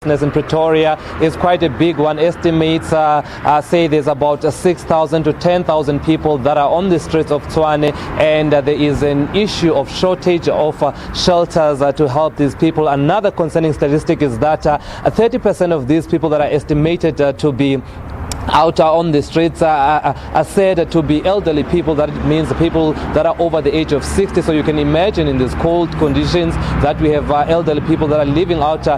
in Pretoria is quite a big one. Estimates say there's about 6,000 to 10,000 people that are on the streets of Tshwane, and there is an issue of shortage of shelters to help these people. Another concerning statistic is that 30% of these people that are estimated to be out on the streets are said to be elderly people. That means people that are over the age of 60. So you can imagine in these cold conditions that we have elderly people that are living out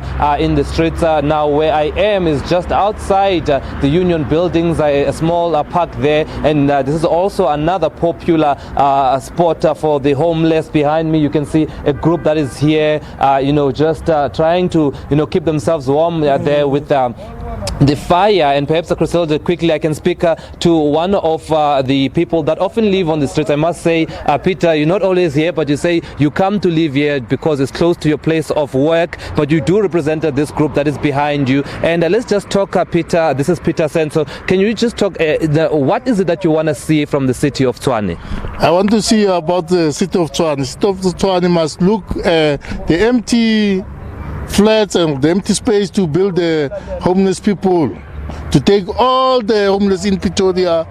in the streets. Now where I am is just outside the Union buildings, a small park there, and this is also another popular spot for the homeless. Behind me you can see a group that is here just trying to keep themselves warm there with the fire. And perhaps, Griselda, quickly I can speak to one of the people that often live on the streets. I must say, Peter, you're not always here, but you say you come to live here because it's close to your place of work, but you do represent this group that is behind you. And let's just talk, Peter. This is Peter Senso. Can you just talk, what is it that you want to see from the city of Tshwane? I want to see about the city of Tshwane. The city of Tshwane must look the empty flats and the empty space to build the homeless people, to take all the homeless in Pretoria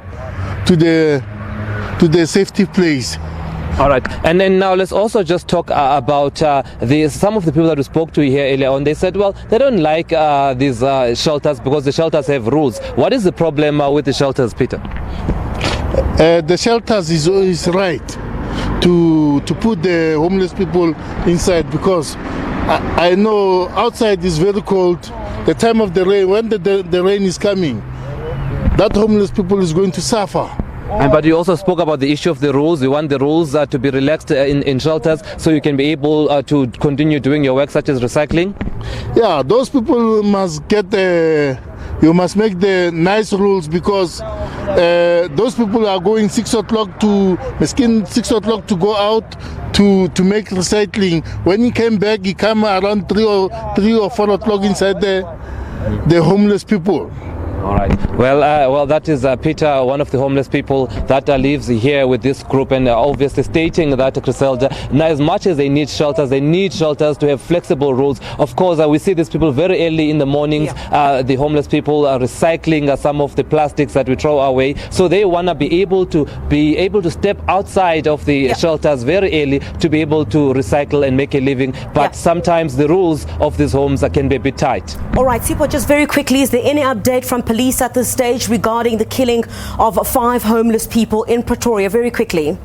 to the safety place. All right, and then now let's also just talk about some of the people that we spoke to here earlier on. They said, well, they don't like these shelters because the shelters have rules. What is the problem with the shelters, Peter? The shelters is right to put the homeless people inside, because I know outside is very cold. The time of the rain, when the rain is coming, that homeless people is going to suffer. But you also spoke about the issue of the rules. You want the rules to be relaxed in shelters so you can be able to continue doing your work, such as recycling? Yeah, those people must get you must make the nice rules, because those people are going 6 o'clock to 6 o'clock to go out to make recycling. When he came back, he came around 3 or 4 o'clock inside the homeless people. All right. Well, that is Peter, one of the homeless people that lives here with this group, and obviously stating that, Griselda, now as much as they need shelters to have flexible rules. Of course, we see these people very early in the mornings. The homeless people are recycling some of the plastics that we throw away. So they want to be able to step outside of the shelters very early to be able to recycle and make a living. But sometimes the rules of these homes can be a bit tight. All right, Sipho, just very quickly, is there any update from police at this stage regarding the killing of 5 homeless people in Pretoria? Very quickly.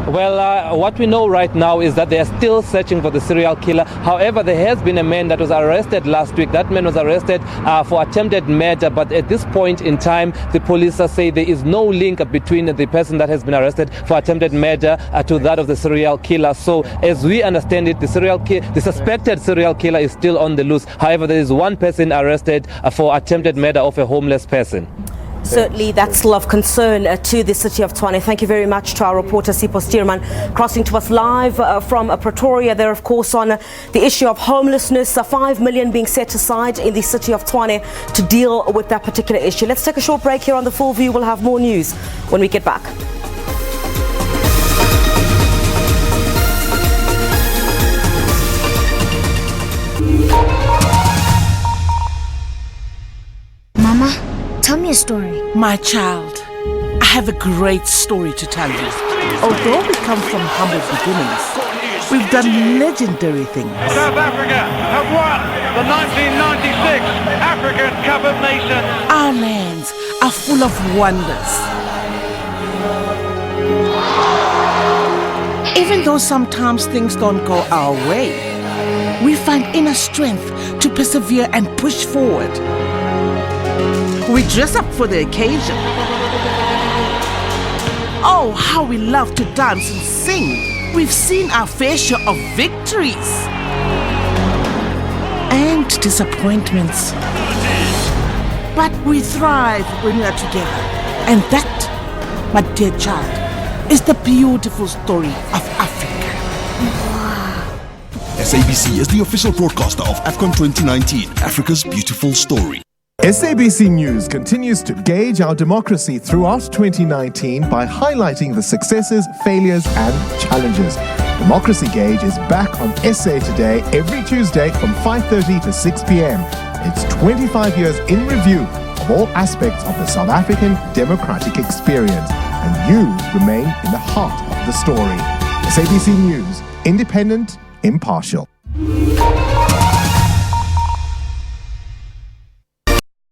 Well, what we know right now is that they are still searching for the serial killer. However, there has been a man that was arrested last week. That man was arrested for attempted murder, but at this point in time, the police say there is no link between the person that has been arrested for attempted murder to that of the serial killer. So, as we understand it, the suspected serial killer is still on the loose. However, there is one person arrested for attempted murder of a homeless person. Certainly, that's still of concern to the city of Tshwane. Thank you very much to our reporter, Sipho Stuurman, crossing to us live from Pretoria. There, of course, on the issue of homelessness, 5 million being set aside in the city of Tshwane to deal with that particular issue. Let's take a short break here on The Full View. We'll have more news when we get back. Mama, tell me a story. My child, I have a great story to tell you. Although we come from humble beginnings, we've done legendary things. South Africa have won the 1996 African Cup of Nations. Our lands are full of wonders. Even though sometimes things don't go our way, we find inner strength to persevere and push forward. We dress up for the occasion. Oh, how we love to dance and sing. We've seen our fair share of victories and disappointments. But we thrive when we are together. And that, my dear child, is the beautiful story of Africa. SABC is the official broadcaster of AFCON 2019, Africa's beautiful story. SABC News continues to gauge our democracy throughout 2019 by highlighting the successes, failures, and challenges. Democracy Gauge is back on SA Today every Tuesday from 5:30 to 6 p.m. It's 25 years in review of all aspects of the South African democratic experience, and you remain in the heart of the story. SABC News, independent, impartial.